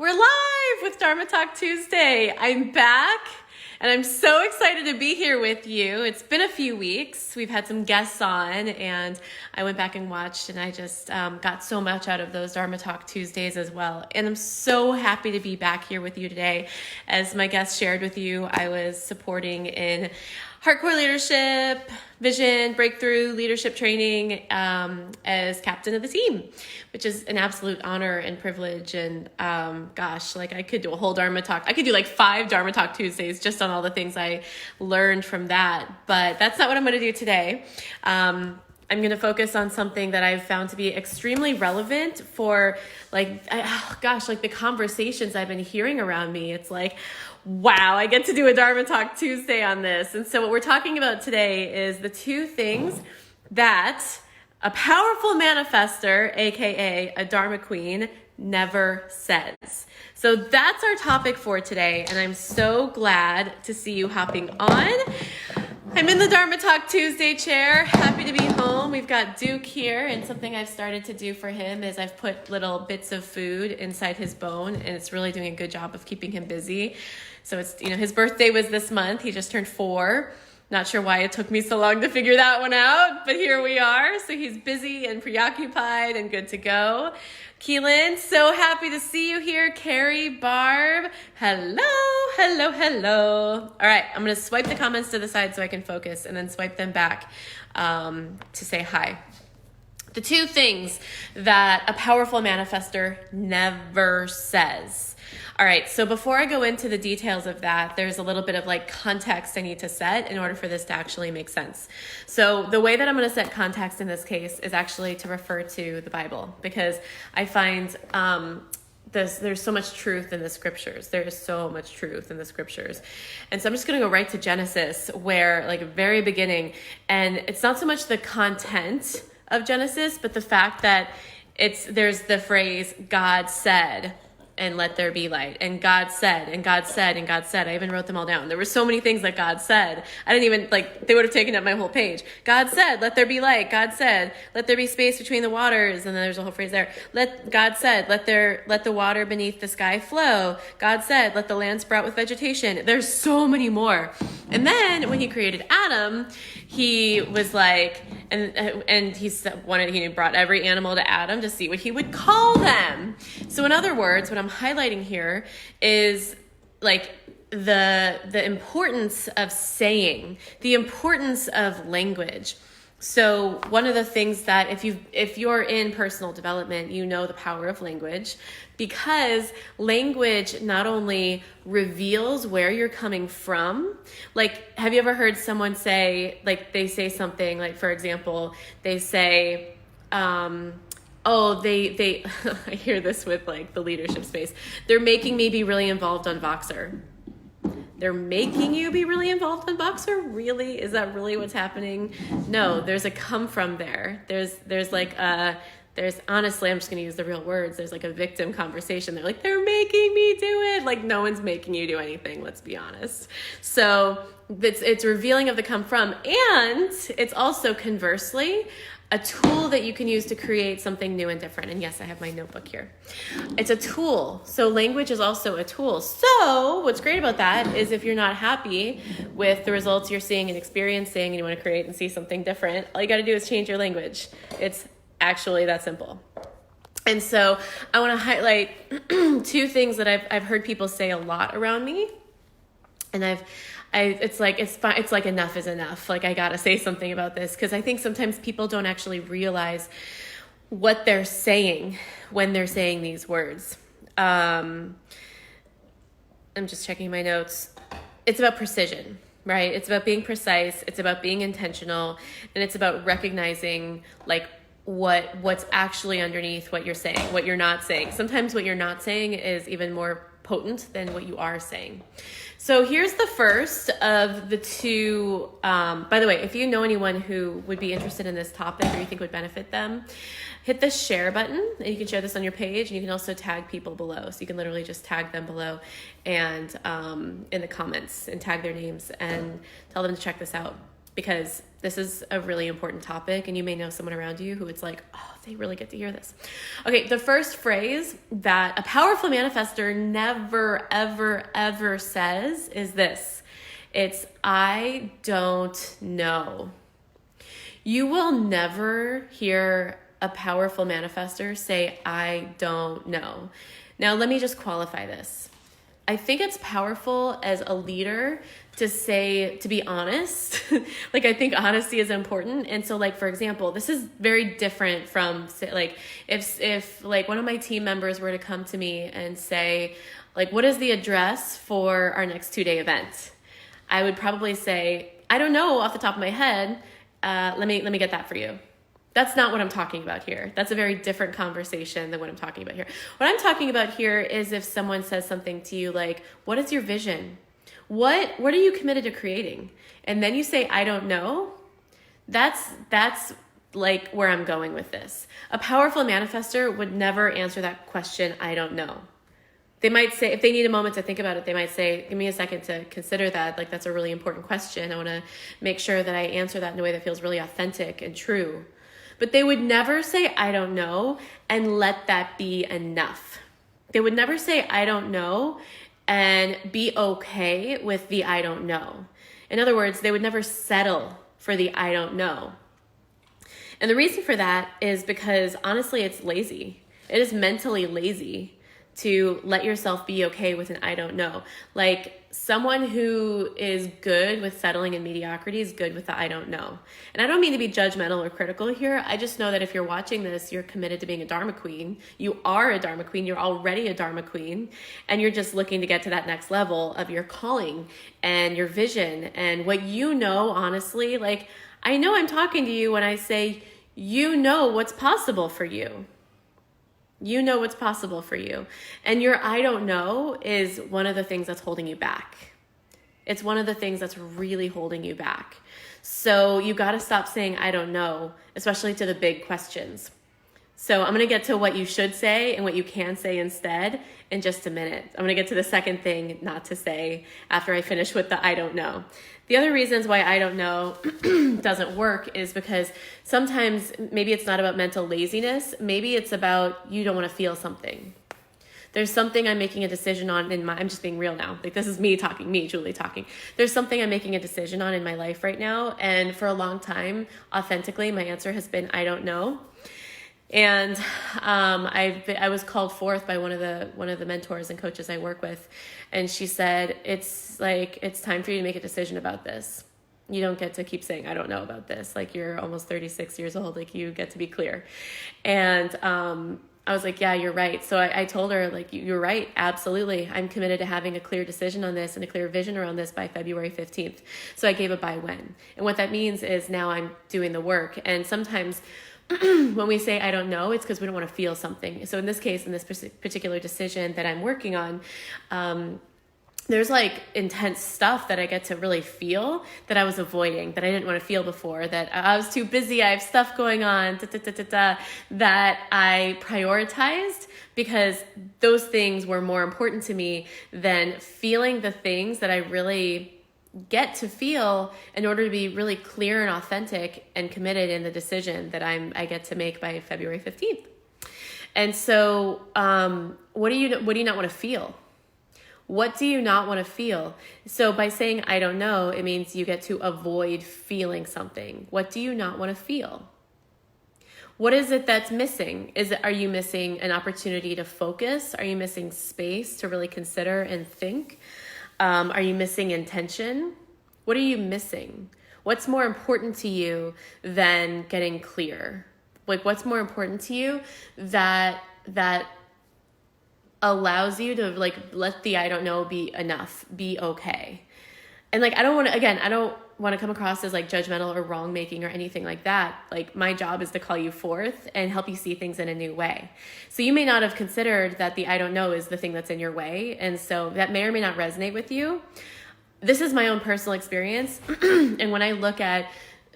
We're live with Dharma Talk Tuesday. I'm back and I'm so excited to be here with you. It's been a few weeks. We've had some guests on and I went back and watched and I just got so much out of those Dharma Talk Tuesdays as well. And I'm so happy to be back here with you today. As my guest shared with you, I was supporting in hardcore leadership, vision, breakthrough, leadership training as captain of the team, which is an absolute honor and privilege. And I could do a whole Dharma Talk. I could do like 5 Dharma Talk Tuesdays just on all the things I learned from that. But that's not what I'm going to do today. I'm going to focus on something that I've found to be extremely relevant for the conversations I've been hearing around me. It's like, wow, I get to do a Dharma Talk Tuesday on this. And so what we're talking about today is the 2 things that a powerful manifestor, AKA a Dharma queen, never says. So that's our topic for today. And I'm so glad to see you hopping on. I'm in the Dharma Talk Tuesday chair, happy to be home. We've got Duke here, and something I've started to do for him is I've put little bits of food inside his bone, and it's really doing a good job of keeping him busy. So it's, his birthday was this month. He just turned 4. Not sure why it took me so long to figure that one out, but here we are. So he's busy and preoccupied and good to go. Keelan, so happy to see you here. Carrie, Barb, hello. All right, I'm going to swipe the comments to the side so I can focus and then swipe them back to say hi. The 2 things that a powerful manifestor never says. All right, so before I go into the details of that, there's a little bit of context I need to set in order for this to actually make sense. So the way that I'm going to set context in this case is actually to refer to the Bible, because I find there's so much truth in the scriptures. There is so much truth in the scriptures. And so I'm just going to go right to Genesis, where very beginning, and it's not so much the content of Genesis, but the fact that there's the phrase, God said, and let there be light. And God said, and God said, and God said. I even wrote them all down. There were so many things that God said. I didn't even, they would have taken up my whole page. God said, let there be light. God said, let there be space between the waters. And then there's a whole phrase there. God said, let the water beneath the sky flow. God said, let the land sprout with vegetation. There's so many more. And then when he created Adam, he was like, and he brought every animal to Adam to see what he would call them. So in other words, what I'm highlighting here is the importance of saying, the importance of language. So one of the things that if you're in personal development, you know the power of language, because language not only reveals where you're coming from. Have you ever heard someone say, they say something, for example, they say, they I hear this with the leadership space. They're making me be really involved on Voxer. They're making you be really involved in Voxer? Really? Is that really what's happening? No, there's a come from there. There's honestly, I'm just going to use the real words. There's a victim conversation. They're making me do it. No one's making you do anything. Let's be honest. So it's revealing of the come from. And it's also conversely a tool that you can use to create something new and different. And yes, I have my notebook here. It's a tool. So language is also a tool. So what's great about that is if you're not happy with the results you're seeing and experiencing and you want to create and see something different, all you got to do is change your language. It's actually that simple. And so I want to highlight 2 things that I've heard people say a lot around me. And it's like enough is enough. I got to say something about this, because I think sometimes people don't actually realize what they're saying when they're saying these words. I'm just checking my notes. It's about precision, right? It's about being precise. It's about being intentional, and it's about recognizing what's actually underneath what you're saying, what you're not saying. Sometimes what you're not saying is even more potent than what you are saying. So here's the first of the 2. By the way, if you know anyone who would be interested in this topic or you think would benefit them, hit the share button, and you can share this on your page, and you can also tag people below. So you can literally just tag them below and in the comments and tag their names and tell them to check this out. because this is a really important topic, and you may know someone around you who it's like, oh, they really get to hear this. Okay, the first phrase that a powerful manifestor never, ever, ever says is this. It's, I don't know. You will never hear a powerful manifestor say, I don't know. Now, let me just qualify this. I think it's powerful as a leader to say, to be honest. Like, I think honesty is important. And so, like, for example, this is very different from, like, if like one of my team members were to come to me and say, like, what is the address for our next 2-day event? I would probably say, I don't know off the top of my head. Let me get that for you. That's not what I'm talking about here. That's a very different conversation than what I'm talking about here. What I'm talking about here is if someone says something to you like, what is your vision? What are you committed to creating? And then you say, I don't know. That's like where I'm going with this. A powerful manifestor would never answer that question, I don't know. They might say, if they need a moment to think about it, they might say, give me a second to consider that. Like, that's a really important question. I want to make sure that I answer that in a way that feels really authentic and true. But they would never say, I don't know, and let that be enough. They would never say, I don't know, and be okay with the I don't know. In other words, they would never settle for the I don't know. And the reason for that is because, honestly, it's lazy. It is mentally lazy to let yourself be okay with an I don't know. Like, someone who is good with settling in mediocrity is good with the I don't know. And I don't mean to be judgmental or critical here. I just know that if you're watching this, you're committed to being a Dharma queen. You are a Dharma queen. You're already a Dharma queen. And you're just looking to get to that next level of your calling and your vision and what you know, honestly. Like, I know I'm talking to you when I say, you know what's possible for you. You know what's possible for you. And your I don't know is one of the things that's holding you back. It's one of the things that's really holding you back. So you got to stop saying I don't know, especially to the big questions. So I'm going to get to what you should say and what you can say instead in just a minute. I'm going to get to the second thing not to say after I finish with the I don't know. The other reasons why I don't know doesn't work is because sometimes maybe it's not about mental laziness. Maybe it's about you don't want to feel something. There's something I'm making a decision on I'm just being real now. Like, this is me talking, Julie talking. There's something I'm making a decision on in my life right now. And for a long time, authentically, my answer has been, I don't know. And I was called forth by one of the mentors and coaches I work with, and she said, it's time for you to make a decision about this. You don't get to keep saying I don't know about this. Like, you're almost 36 years old. Like, you get to be clear. And I was like, yeah, you're right. So I told her, like, you're right. Absolutely. I'm committed to having a clear decision on this and a clear vision around this by February 15th. So I gave a by when. And what that means is now I'm doing the work. And sometimes when we say I don't know, it's because we don't want to feel something. So in this case, in this particular decision that I'm working on, there's like intense stuff that I get to really feel that I was avoiding, that I didn't want to feel before, that I was too busy, I have stuff going on, that I prioritized because those things were more important to me than feeling the things that I really get to feel in order to be really clear and authentic and committed in the decision that I get to make by February 15th. And so what do you not want to feel? What do you not want to feel? So by saying I don't know, it means you get to avoid feeling something. What do you not want to feel? What is it that's missing? Are you missing an opportunity to focus? Are you missing space to really consider and think? Are you missing intention? What are you missing? What's more important to you than getting clear? Like, what's more important to you that allows you to, like, let the I don't know be enough, be okay? And like, I don't want to come across as like judgmental or wrong making or anything like that. Like, my job is to call you forth and help you see things in a new way. So you may not have considered that the I don't know is the thing that's in your way. And so that may or may not resonate with you. This is my own personal experience. And when I look at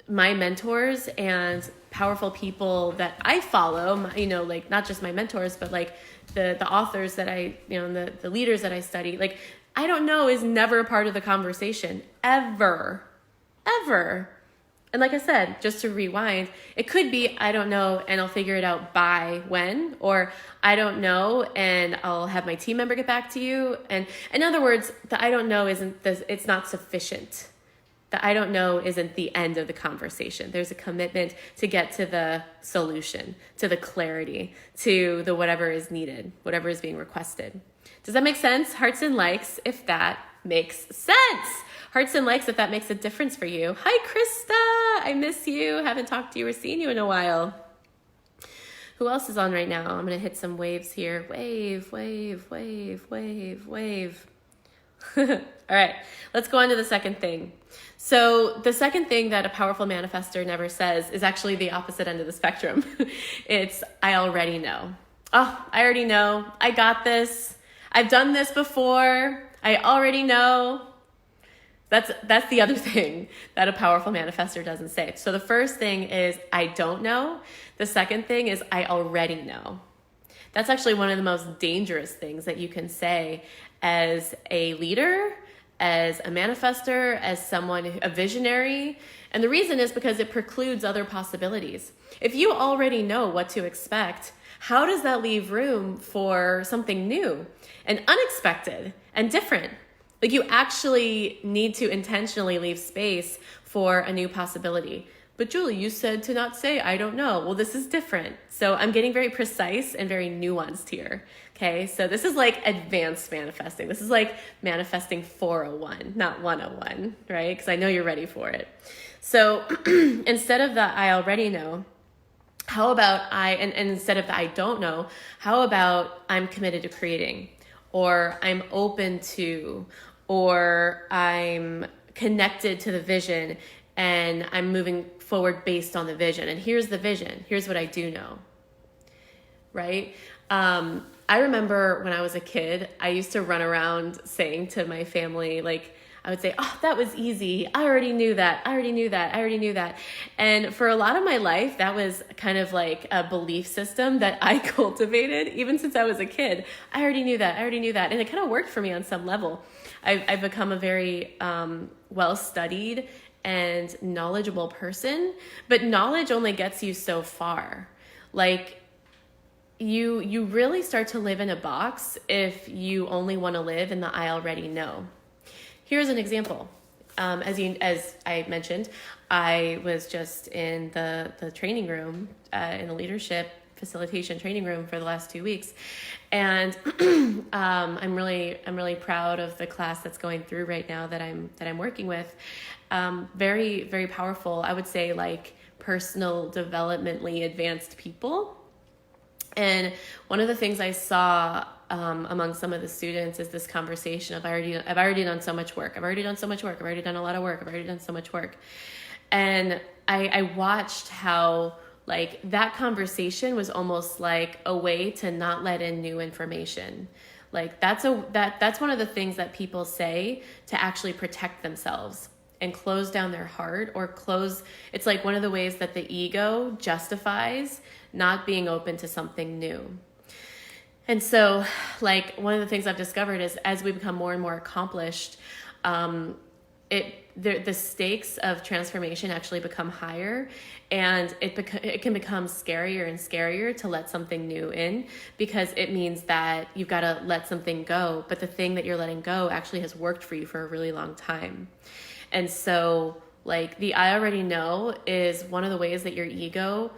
my mentors and powerful people that I follow, like not just my mentors, but like the authors that the leaders that I study, like, I don't know is never a part of the conversation, ever. And like I said, just to rewind, it could be, I don't know, and I'll figure it out by when, or I don't know, and I'll have my team member get back to you. And in other words, the I don't know it's not sufficient. The I don't know isn't the end of the conversation. There's a commitment to get to the solution, to the clarity, to the whatever is needed, whatever is being requested. Does that make sense? Hearts and likes, if that makes sense. Hearts and likes, if that makes a difference for you. Hi, Krista. I miss you. Haven't talked to you or seen you in a while. Who else is on right now? I'm going to hit some waves here. Wave, wave, wave, wave, wave. All right, let's go on to the second thing. So the second thing that a powerful manifestor never says is actually the opposite end of the spectrum. It's, I already know. Oh, I already know. I got this. I've done this before. I already know. That's the other thing that a powerful manifestor doesn't say. So the first thing is, I don't know. The second thing is, I already know. That's actually one of the most dangerous things that you can say as a leader, as a manifestor, as someone, a visionary. And the reason is because it precludes other possibilities. If you already know what to expect, how does that leave room for something new and unexpected and different? Like, you actually need to intentionally leave space for a new possibility. But Julie, you said to not say, I don't know. Well, this is different. So I'm getting very precise and very nuanced here. Okay, so this is like advanced manifesting. This is like manifesting 401, not 101, right? Because I know you're ready for it. So instead of the I already know, how about and instead of the I don't know, how about I'm committed to creating, or I'm open to, or I'm connected to the vision and I'm moving forward based on the vision. And here's the vision. Here's what I do know, right? I remember when I was a kid, I used to run around saying to my family, like, I would say, oh, that was easy. I already knew that. I already knew that. I already knew that. And for a lot of my life, that was kind of like a belief system that I cultivated, even since I was a kid. I already knew that. I already knew that. And it kind of worked for me on some level. I've become a very well-studied and knowledgeable person, but knowledge only gets you so far. Like, you really start to live in a box if you only want to live in the I already know. Here's an example. As I mentioned, I was just in the training room, in the leadership facilitation training room for the last 2 weeks. And I'm really proud of the class that's going through right now that I'm working with. Very, very powerful, I would say, like personal developmentally advanced people. And one of the things I saw among some of the students is this conversation of I've already done so much work. I've already done so much work. I've already done a lot of work. I've already done so much work. And I watched how like that conversation was almost like a way to not let in new information. Like that's one of the things that people say to actually protect themselves and close down their heart, or it's like one of the ways that the ego justifies not being open to something new. And so, like, one of the things I've discovered is as we become more and more accomplished, the stakes of transformation actually become higher, and it can become scarier and scarier to let something new in, because it means that you've got to let something go, but the thing that you're letting go actually has worked for you for a really long time. And so, like, the I already know is one of the ways that your ego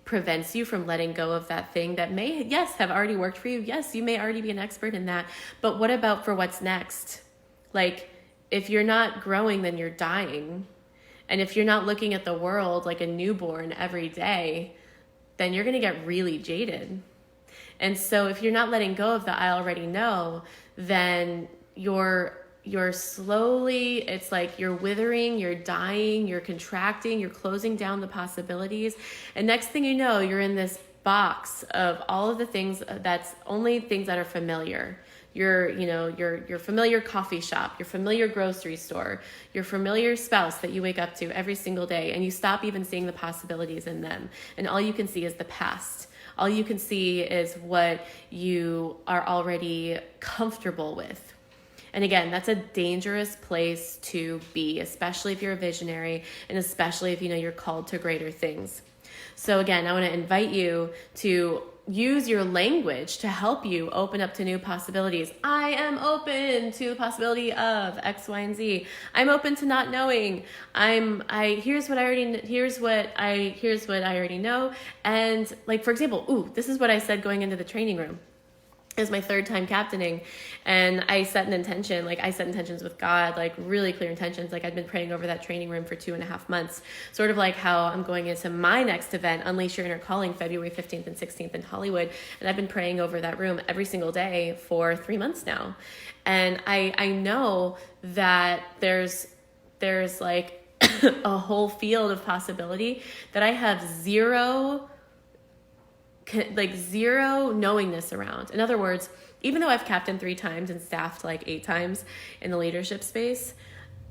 prevents you from letting go of that thing that may, yes, have already worked for you. Yes, you may already be an expert in that. But what about for what's next? Like, if you're not growing, then you're dying. And if you're not looking at the world like a newborn every day, then you're going to get really jaded. And so if you're not letting go of the I already know, then you're slowly, it's like you're withering, you're dying, you're contracting, you're closing down the possibilities. And next thing you know, you're in this box of all of the things that's only things that are familiar. Your familiar coffee shop, your familiar grocery store, your familiar spouse that you wake up to every single day, and you stop even seeing the possibilities in them. And all you can see is the past. All you can see is what you are already comfortable with. And again, that's a dangerous place to be, especially if you're a visionary and especially if you know you're called to greater things. So again, I want to invite you to use your language to help you open up to new possibilities. I am open to the possibility of X, Y, and Z. I'm open to not knowing. Here's what I already know. And like, for example, this is what I said going into the training room. It was my third time captaining, and I set an intention. Like, I set intentions with God, like really clear intentions. Like, I'd been praying over that training room for 2.5 months, sort of like how I'm going into my next event, Unleash Your Inner Calling, February 15th and 16th in Hollywood. And I've been praying over that room every single day for 3 months now. And I know that there's like a whole field of possibility that I have zero knowingness around. In other words, even though I've captained 3 times and staffed like 8 times in the leadership space,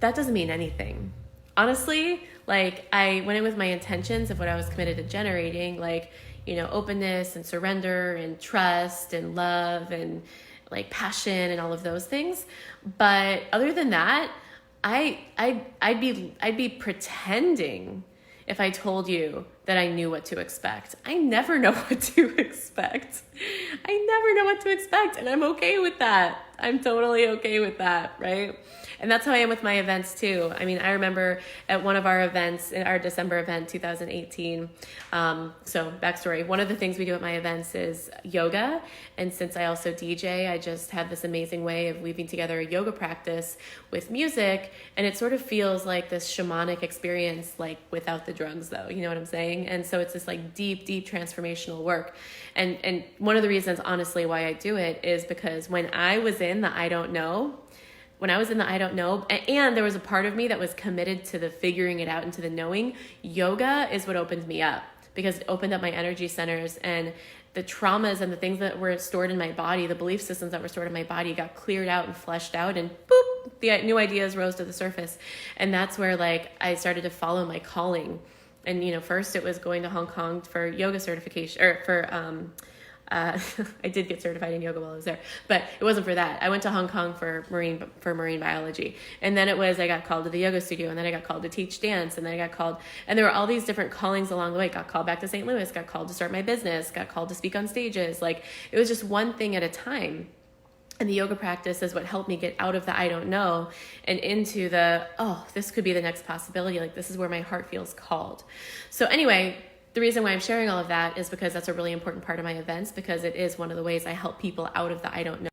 that doesn't mean anything. Honestly, like, I went in with my intentions of what I was committed to generating, like, openness and surrender and trust and love and like passion and all of those things. But other than that, I'd be pretending if I told you that I knew what to expect. I never know what to expect. And I'm okay with that. I'm totally okay with that, right? And that's how I am with my events too. I mean, I remember at one of our events, in our December event, 2018, so backstory, one of the things we do at my events is yoga. And since I also DJ, I just have this amazing way of weaving together a yoga practice with music. And it sort of feels like this shamanic experience, like without the drugs though, you know what I'm saying? And so it's this like deep transformational work. And one of the reasons, honestly, why I do it is because when I was in the I don't know, and there was a part of me that was committed to the figuring it out and to the knowing, yoga is what opened me up, because it opened up my energy centers, and the traumas and the things that were stored in my body, the belief systems that were stored in my body got cleared out and fleshed out, and boop, the new ideas rose to the surface. And that's where like I started to follow my calling. And first it was going to Hong Kong for yoga certification, or for I did get certified in yoga while I was there, but it wasn't for that. I went to Hong Kong for marine biology. And then I got called to the yoga studio, and then I got called to teach dance, and then I got called, and there were all these different callings along the way. Got called back to St. Louis, got called to start my business, got called to speak on stages. Like, it was just one thing at a time. And the yoga practice is what helped me get out of the I don't know and into the, this could be the next possibility. Like, this is where my heart feels called. So anyway, the reason why I'm sharing all of that is because that's a really important part of my events, because it is one of the ways I help people out of the I don't know.